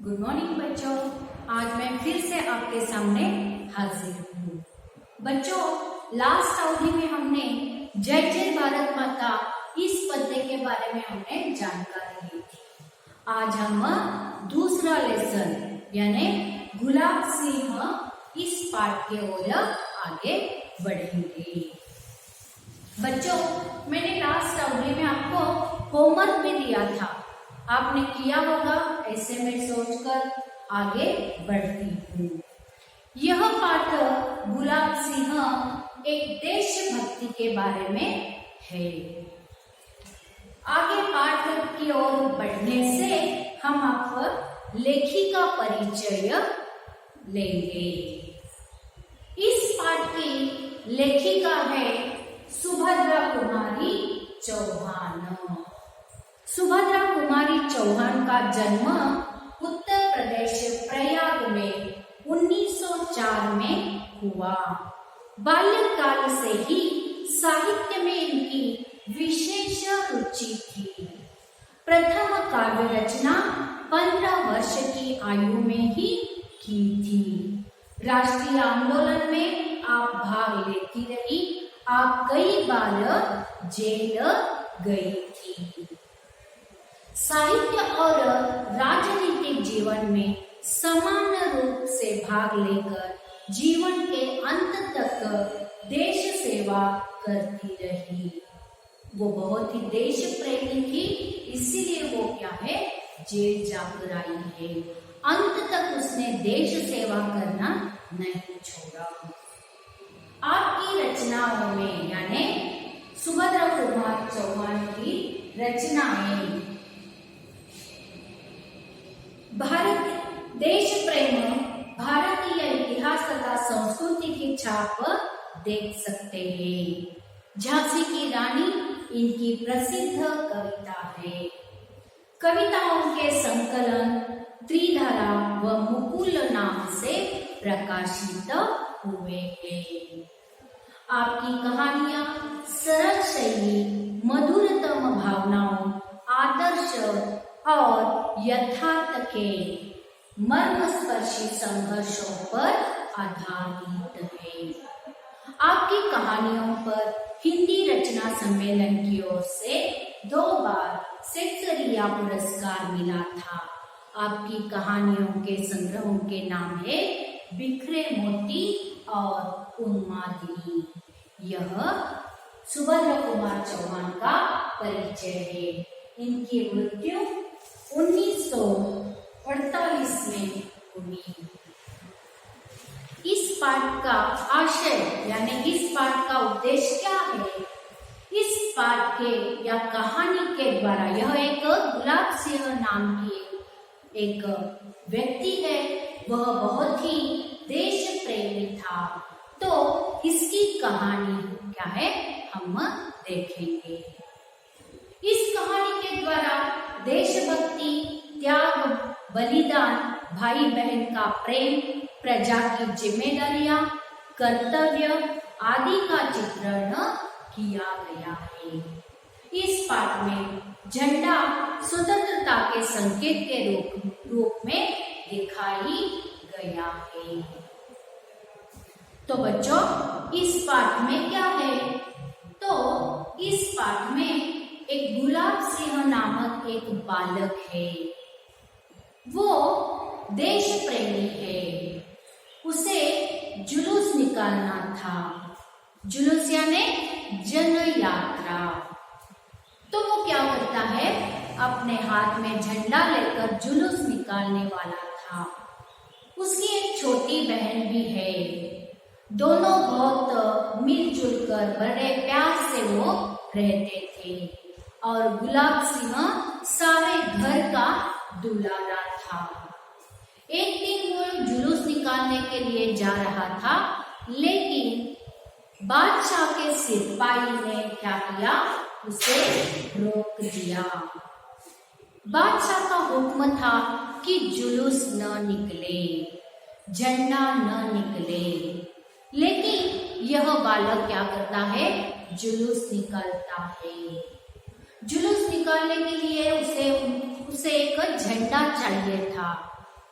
Good morning बच्चों। आज मैं फिर से आपके सामने हाजिर हूँ। बच्चों, लास्ट अवधि में हमने जय जय भारत माता इस पद्य के बारे में हमने जानकारी ली थी। आज हम दूसरा लेसन यानी गुलाब सिंह इस पाठ के ओर आगे बढ़ेंगे। बच्चों, मैंने लास्ट अवधि में आपको होमवर्क भी दिया था, आपने किया होगा, ऐसे मैं सोचकर आगे बढ़ती हूँ। यह पाठ गुलाब सिंह एक देशभक्ति के बारे में है। आगे पाठ की ओर बढ़ने से हम आप लेखिका परिचय लेंगे। इस पाठ की लेखिका है सुभद्रा कुमारी चौहान। सुभद्रा कुमारी चौहान का जन्म उत्तर प्रदेश प्रयाग में 1904 में हुआ। बाल्यकाल से ही साहित्य में इनकी विशेष रुचि थी। प्रथम काव्य रचना 15 वर्ष की आयु में ही की थी। राष्ट्रीय आंदोलन में आप भाग लेती रही। आप कई बार जेल गई थी। साहित्य और राजनीतिक जीवन में समान रूप से भाग लेकर जीवन के अंत तक देश सेवा करती रही। वो बहुत ही देश प्रेमी थी, इसीलिए वो क्या है, जेल जाकर आई है। अंत तक उसने देश सेवा करना नहीं छोड़ा। आपकी रचनाओं में यानी सुभद्रा कुमार चौहान की रचनाएं भारत देश प्रेम, भारतीय इतिहास तथा संस्कृति की छाप देख सकते हैं। झांसी की रानी इनकी प्रसिद्ध कविता है। कविताओं के संकलन त्रिधारा व मुकुल नाम से प्रकाशित हुए हैं। आपकी कहानियां सरल शैली, मधुरतम भावनाओं, आदर्श और यथार्थ के मर्मस्पर्शी संघर्षों पर आधारित है। आपकी कहानियों पर हिंदी रचना सम्मेलन की ओर से 2 बार शेक्सपियर पुरस्कार मिला था। आपकी कहानियों के संग्रहों के नाम है बिखरे मोती और उन्मादी। यह सुभद्रा कुमार चौहान का परिचय है। इनकी मृत्यु 1948 में हुई। इस पाठ का आशय यानी इस पाठ का उद्देश्य क्या है? इस पाठ के या कहानी के द्वारा यह एक गुलाब सिंह नाम की एक व्यक्ति है, वह बहुत ही देश प्रेमी था। तो इसकी कहानी क्या है हम देखेंगे। इस कहानी के द्वारा देशभक्ति, त्याग, बलिदान, भाई बहन का प्रेम, प्रजा की जिम्मेदारियां, कर्तव्य आदि का चित्रण किया गया है। इस पाठ में झंडा स्वतंत्रता के संकेत के रूप में दिखाई गया है। तो बच्चों, इस पाठ में क्या है? तो इस पाठ में एक गुलाब सिंह नामक एक बालक है। वो देश प्रेमी है। उसे जुलूस निकालना था। जुलूस यानी जन यात्रा। तो वो क्या करता है, अपने हाथ में झंडा लेकर जुलूस निकालने वाला था। उसकी एक छोटी बहन भी है। दोनों बहुत मिलजुल कर बड़े प्यार से वो रहते थे और गुलाब सिंह सारे घर का दुलारा था। एक दिन वो जुलूस निकालने के लिए जा रहा था, लेकिन बादशाह के सिपाही ने क्या किया, उसे रोक दिया। बादशाह का हुक्म था कि जुलूस न निकले, झंडा न निकले, लेकिन यह बालक क्या करता है, जुलूस निकालता है। जुलूस निकालने के लिए उसे एक झंडा चाहिए था।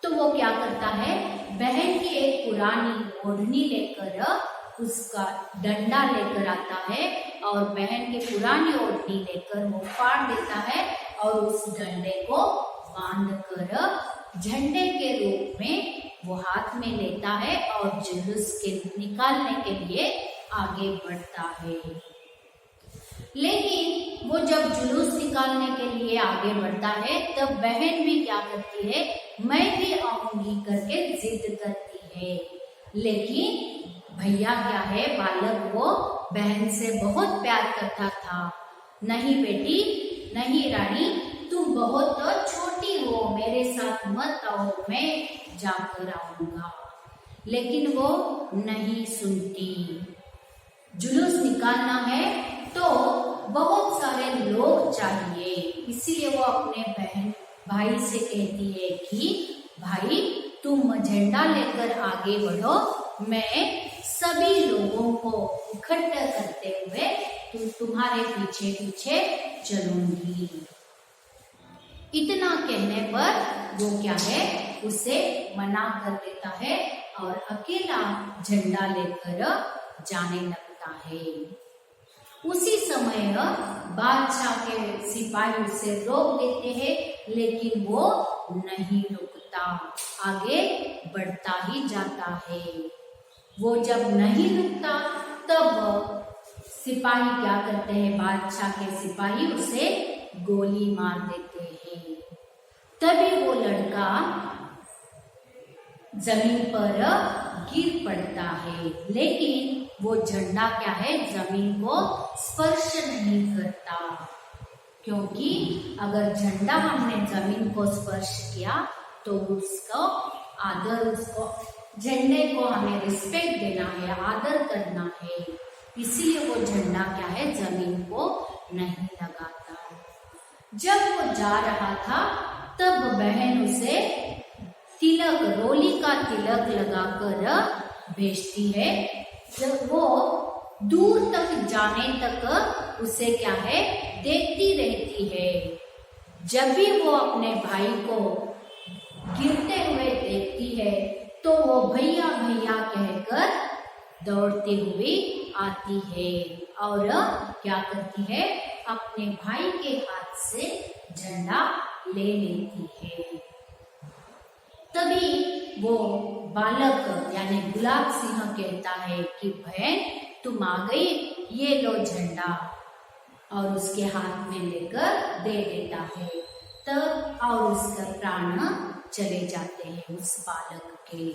तो वो क्या करता है, बहन की एक पुरानी ओढ़नी लेकर उसका डंडा लेकर आता है और बहन की पुरानी ओढ़नी लेकर वो फाड़ देता है और उस डंडे को बांधकर झंडे के रूप में वो हाथ में लेता है और जुलूस के निकालने के लिए आगे बढ़ता है। लेकिन वो जब जुलूस निकालने के लिए आगे बढ़ता है तब बहन भी क्या करती है, मैं भी आऊंगी करके जिद करती है। लेकिन भैया क्या है, बालक वो बहन से बहुत प्यार करता था। नहीं बेटी, नहीं रानी, तुम बहुत छोटी हो, मेरे साथ मत आओ, मैं जाकर आऊंगा। लेकिन वो नहीं सुनती। जुलूस निकालना है तो बहुत सारे लोग चाहिए, इसीलिए वो अपने बहन भाई से कहती है कि भाई तुम झंडा लेकर आगे बढ़ो, मैं सभी लोगों को इकट्ठा करते हुए तुम्हारे पीछे पीछे चलूंगी। इतना कहने पर वो क्या है, उसे मना कर देता है और अकेला झंडा लेकर जाने लगता है। उसी समय बादशाह के सिपाही उसे रोक देते हैं, लेकिन वो नहीं रुकता, आगे बढ़ता ही जाता है। वो जब नहीं रुकता तब सिपाही क्या करते हैं, बादशाह के सिपाही उसे गोली मार देते हैं। तभी वो लड़का जमीन पर गिर पड़ता है, लेकिन वो झंडा क्या है, जमीन को स्पर्श नहीं करता, क्योंकि अगर झंडा हमने जमीन को स्पर्श किया तो उसको आदर, उसको झंडे को हमें रिस्पेक्ट देना है, आदर करना है। इसीलिए वो झंडा क्या है, जमीन को नहीं लगाता। जब वो जा रहा था तब बहन उसे तिलक, रोली का तिलक लगाकर भेजती है। जब वो दूर तक जाने तक उसे क्या है, देखती रहती है। जब भी वो अपने भाई को गिरते हुए देखती है तो वो भैया भैया कहकर दौड़ते हुए आती है और क्या करती है, अपने भाई के हाथ से झंडा ले लेती है। तभी वो बालक यानी गुलाब सिंह कहता है कि बहन तुम आ गई, ये लो झंडा, और उसके हाथ में लेकर दे देता है। तब और उसका प्राण चले जाते हैं उस बालक के।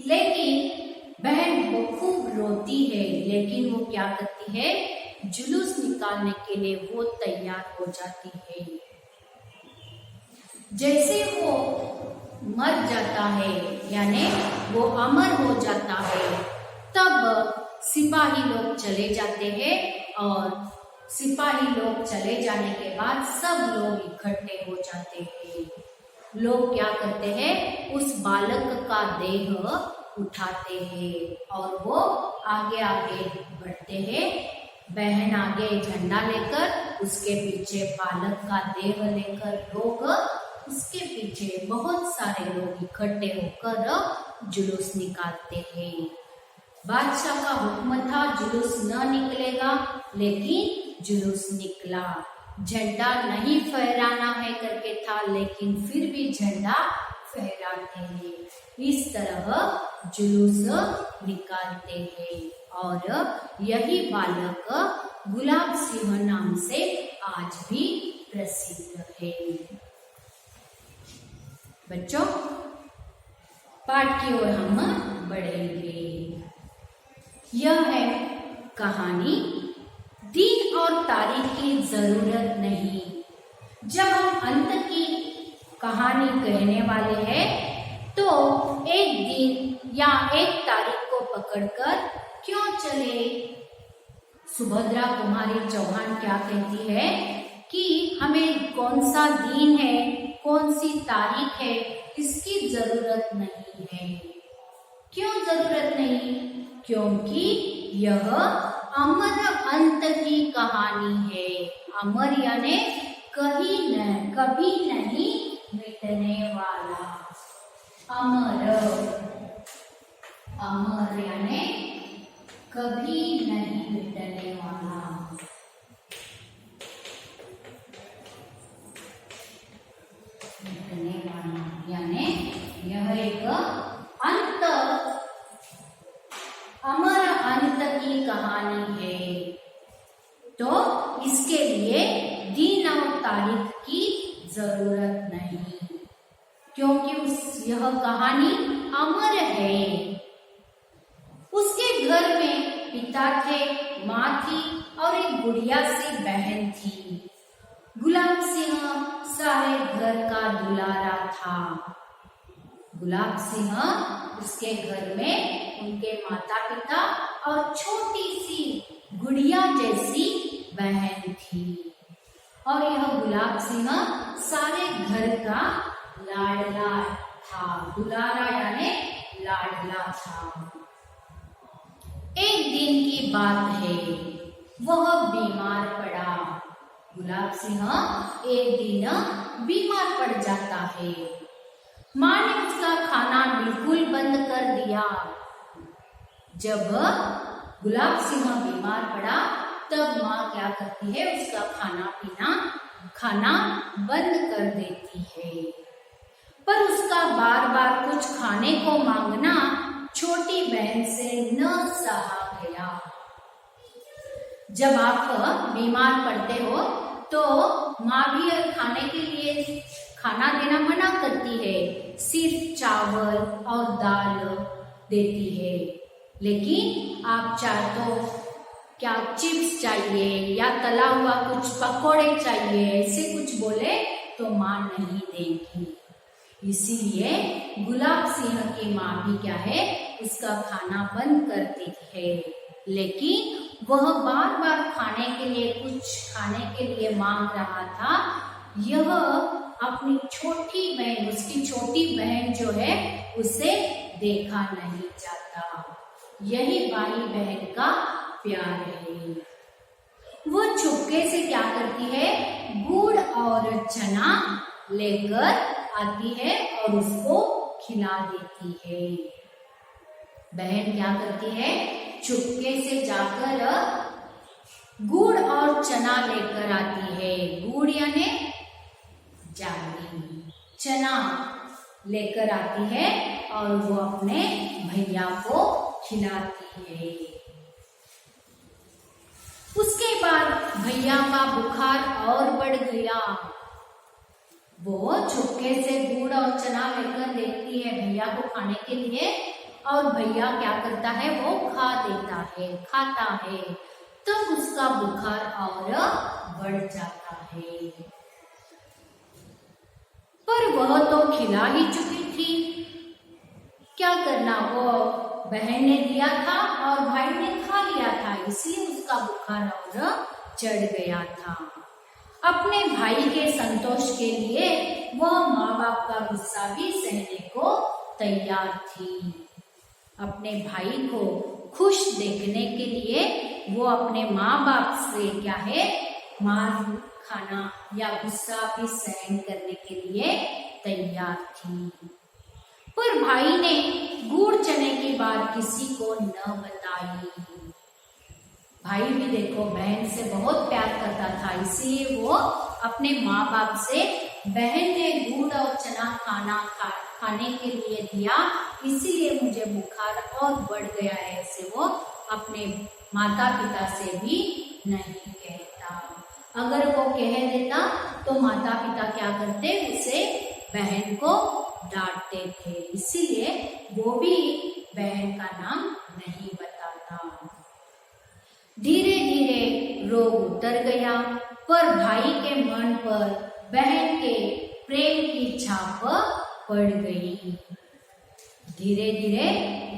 लेकिन बहन वो खूब रोती है, लेकिन वो क्या करती है, जुलूस निकालने के लिए वो तैयार हो जाती है। जैसे वो मर जाता है यानी वो अमर हो जाता है, तब सिपाही लोग चले जाते हैं और सिपाही लोग चले जाने के बाद सब लोग इकट्ठे हो जाते हैं। लोग क्या करते हैं, उस बालक का देह उठाते हैं और वो आगे आगे बढ़ते हैं। बहन आगे झंडा लेकर, उसके पीछे बालक का देह लेकर लोग, उसके पीछे बहुत सारे लोग इकट्ठे होकर जुलूस निकालते हैं। बादशाह का हुक्म था जुलूस न निकलेगा, लेकिन जुलूस निकला। झंडा नहीं फहराना है करके था, लेकिन फिर भी झंडा फहराते हैं। इस तरह जुलूस निकालते हैं और यही बालक गुलाब सिंह नाम से आज भी प्रसिद्ध है। बच्चों, पाठ की ओर हम बढ़ेंगे। यह है कहानी दिन और तारीख की जरूरत नहीं। जब हम अंत की कहानी कहने वाले हैं तो एक दिन या एक तारीख को पकड़कर क्यों चले। सुभद्रा कुमारी चौहान क्या कहती है कि हमें कौन सा दिन है, कौन सी तारीख है, इसकी जरूरत नहीं है। क्यों जरूरत नहीं? क्योंकि यह अमर अंत की कहानी है। अमर यानी कभी नहीं मिटने वाला। अमर, अमर यानी कभी नहीं मिटने वाला। मिटने वाला यानी यह एक अंत, अमर अंत की कहानी है। तो इसके लिए दिन और तारीख की जरूरत नहीं, क्योंकि यह कहानी अमर है। उसके घर में पिता थे, माँ थी और एक गुड़िया सी बहन थी। गुलाब सिंह सारे घर का दुलारा था। गुलाब सिंह उसके घर में उनके माता पिता और छोटी सी गुड़िया जैसी बहन थी। और यह गुलाब सिंह सारे घर का लाडला था। दुलारा यानी लाडला था। एक दिन की बात है, वह बीमार पड़ा। गुलाब सिंह एक दिन बीमार पड़ जाता है। माँ ने उसका खाना बिल्कुल बंद कर दिया। जब गुलाब सिंह बीमार पड़ा तब माँ क्या करती है, उसका खाना बंद कर देती है। पर उसका बार बार कुछ खाने को मांगना छोटी बहन से न सहा गया। जब आप बीमार पड़ते हो तो माँ भी खाने के लिए खाना देना मना करती है, सिर्फ चावल और दाल देती है। लेकिन आप चाहे तो क्या चिप्स चाहिए या तला हुआ कुछ पकोड़े चाहिए, ऐसे कुछ बोले तो माँ नहीं देगी। इसीलिए गुलाब सिंह की माँ भी क्या है, उसका खाना बंद करती है। लेकिन वह बार बार खाने के लिए मांग रहा था। यह अपनी छोटी बहन, उसकी छोटी बहन जो है, उसे देखा नहीं जाता। यही भाई बहन का प्यार है। वो चुपके से क्या करती है, गुड़ और चना लेकर आती है और उसको खिला देती है। बहन क्या करती है, चुपके से जाकर गुड़ और चना लेकर आती है। गुड़ यानी जागरी, चना लेकर आती है और वो अपने भैया को खिलाती है। उसके बाद भैया का बुखार और बढ़ गया। वो चुपके से गुड़ और चना लेकर देती है भैया को खाने के लिए, और भैया क्या करता है, वो खाता है। तब उसका बुखार और बढ़ जाता है। पर वह तो खिला ही चुकी थी, क्या करना, वो बहन ने दिया था और भाई ने खा लिया था, इसलिए उसका बुखार और चढ़ गया था। अपने भाई के संतोष के लिए वह माँ बाप का गुस्सा भी सहने को तैयार थी। अपने भाई को खुश देखने के लिए वो अपने माँ बाप से क्या है, मार खाना या गुस्सा भी सहन करने के लिए तैयार थी। पर भाई ने गुड़ चने की बात किसी को न बताई। भाई भी देखो बहन से बहुत प्यार करता था, इसीलिए वो अपने माँ बाप से, बहन ने गुड़ और चना खाने के लिए दिया, इसीलिए मुझे बुखार और बढ़ गया है, ऐसे वो अपने माता पिता से भी नहीं कहता। अगर वो कह देता तो माता पिता क्या करते, उसे बहन को डांटते थे, इसीलिए वो भी बहन का नाम नहीं बताता। धीरे धीरे रोग उतर गया, पर भाई के मन पर बहन के प्रेम की छाप पड़ गई। धीरे धीरे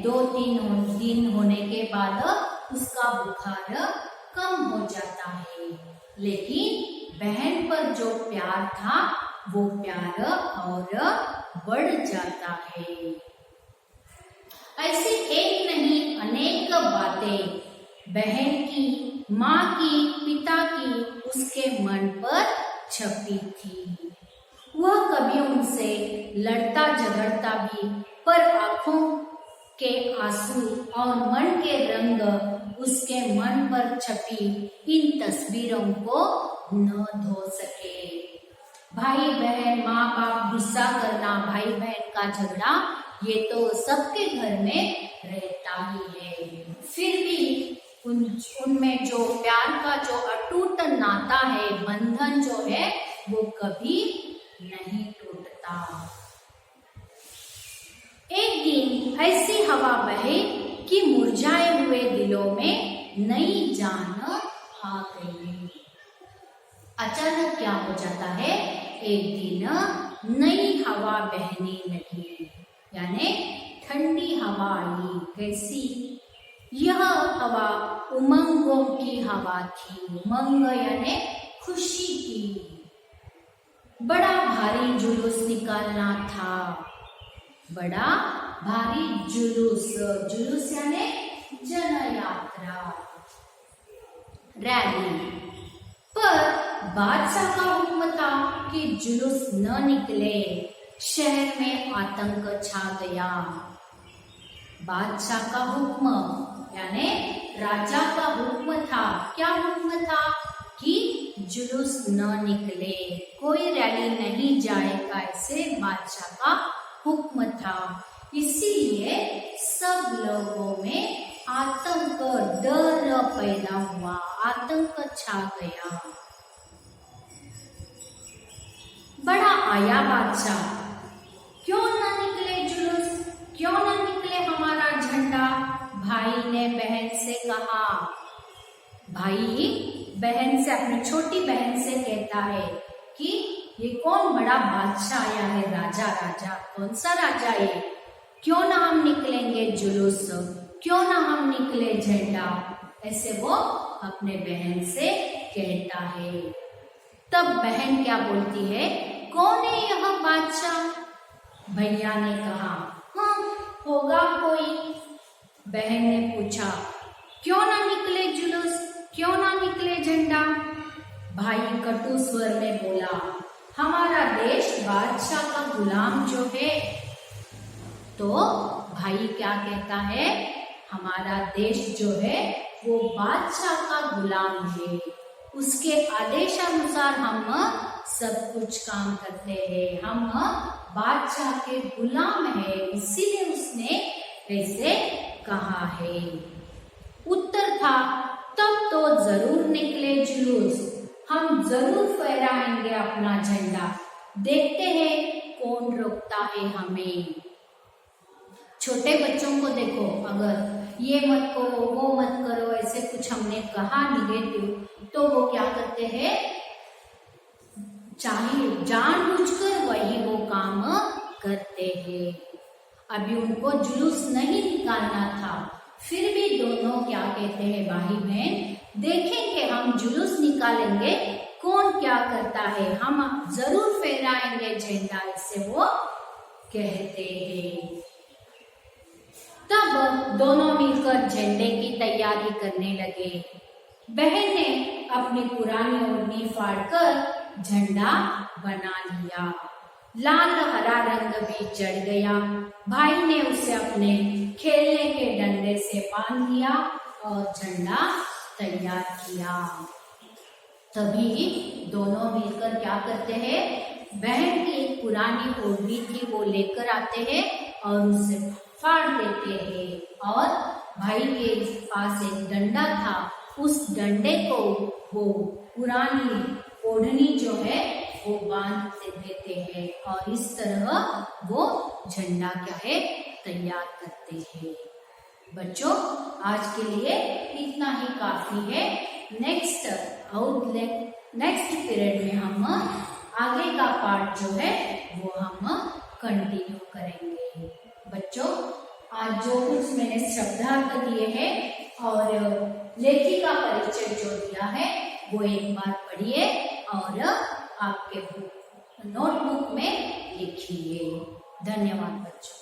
2-3 दिन होने के बाद उसका बुखार कम हो जाता है, लेकिन बहन पर जो प्यार था वो प्यार और बढ़ जाता है। ऐसी एक नहीं अनेक बातें बहन की, माँ की, पिता की उसके मन पर छपी थी। वह कभी उनसे लड़ता झगड़ता भी, पर आंखों के आंसू और मन के रंग उसके मन पर छपी इन तस्वीरों को न धो सके। भाई बहन, माँ बाप गुस्सा करना, भाई बहन का झगड़ा, ये तो सबके घर में रहता ही है। फिर भी उनमें जो प्यार का जो अटूट नाता है, बंधन जो है, वो कभी नहीं टूटता। एक दिन ऐसी हवा बहे कि मुरझाए हुए दिलों में नई जान आ गई। अचानक क्या हो जाता है, एक दिन नई हवा बहने लगी, यानी ठंडी हवा आई। कैसी? यह हवा उमंगों की हवा थी। उमंग यानी खुशी की। बड़ा भारी जुलूस निकालना था, बड़ा भारी जुलूस। जुलूस यानी जन यात्रा, रैली। पर बादशाह का हुक्म था कि जुलूस न निकले। शहर में आतंक छा गया। बादशाह का हुक्म यानी राजा का हुक्म था। क्या हुक्म था? कि जुलूस न निकले, कोई रैली नहीं जाएगा, ऐसे बादशाह का हुक्म था। इसीलिए सब लोगों में आतंक, डर पैदा हुआ, आतंक छा गया। बड़ा आया बादशाह, क्यों ना निकले जुलूस, क्यों ना निकले हमारा झंडा? भाई ने बहन से कहा। भाई बहन से, अपनी छोटी बहन से कहता है कि ये कौन बड़ा बादशाह आया है, राजा। राजा कौन सा राजा है? क्यों ना हम निकलेंगे जुलूस, क्यों ना हम निकले झंडा, ऐसे वो अपने बहन से कहता है। तब बहन क्या बोलती है, कौन है यह बादशाह? भैया ने कहा, हाँ होगा कोई। बहन ने पूछा, क्यों ना निकले जुलूस, क्यों ना निकले झंडा? भाई कटु स्वर में बोला, हमारा देश बादशाह का गुलाम जो है। तो भाई क्या कहता है, हमारा देश जो है वो बादशाह का गुलाम है, उसके आदेशानुसार हम सब कुछ काम करते हैं, हम बादशाह के गुलाम हैं, इसीलिए उसने ऐसे कहा है। उत्तर था, तब तो जरूर निकले जुलूस, हम जरूर फहराएंगे अपना झंडा, देखते हैं कौन रोकता है हमें। छोटे बच्चों को देखो, अगर ये मत करो, वो मत करो, ऐसे कुछ हमने कहा निगेटिव, तो वो क्या करते हैं, चाहे जानबूझकर वही वो काम करते हैं। अभी उनको जुलूस नहीं निकालना था, फिर भी दोनों क्या कहते हैं, भाई बहन, देखेंगे हम जुलूस निकालेंगे, कौन क्या करता है, हम जरूर फहराएंगे झंडा, ऐसे वो कहते हैं। तब दोनों मिलकर झंडे की तैयारी करने लगे। बहन ने अपनी पुरानी ओढ़नी फाड़कर झंडा बना लिया। लाल हरा रंग भी चढ़ गया। भाई ने उसे अपने खेलने के डंडे से बांध लिया और झंडा तैयार किया। तभी दोनों मिलकर क्या करते हैं, बहन की एक पुरानी ओढ़नी थी वो लेकर आते हैं और उसे फाड़ देते हैं, और भाई के पास एक डंडा था, उस डंडे को वो पुरानी ओढ़नी जो है वो बांध देते हैं, और इस तरह वो झंडा क्या है, तैयार करते हैं। बच्चों, आज के लिए इतना ही काफी है। नेक्स्ट पीरियड में हम आगे का पार्ट जो है वो हम कंटिन्यू करेंगे। बच्चों, आज जो कुछ मैंने शब्दार्थ दिए हैं और लेखिका परिचय जो दिया है वो एक बार पढ़िए और आपके नोटबुक में लिखिए। धन्यवाद बच्चों।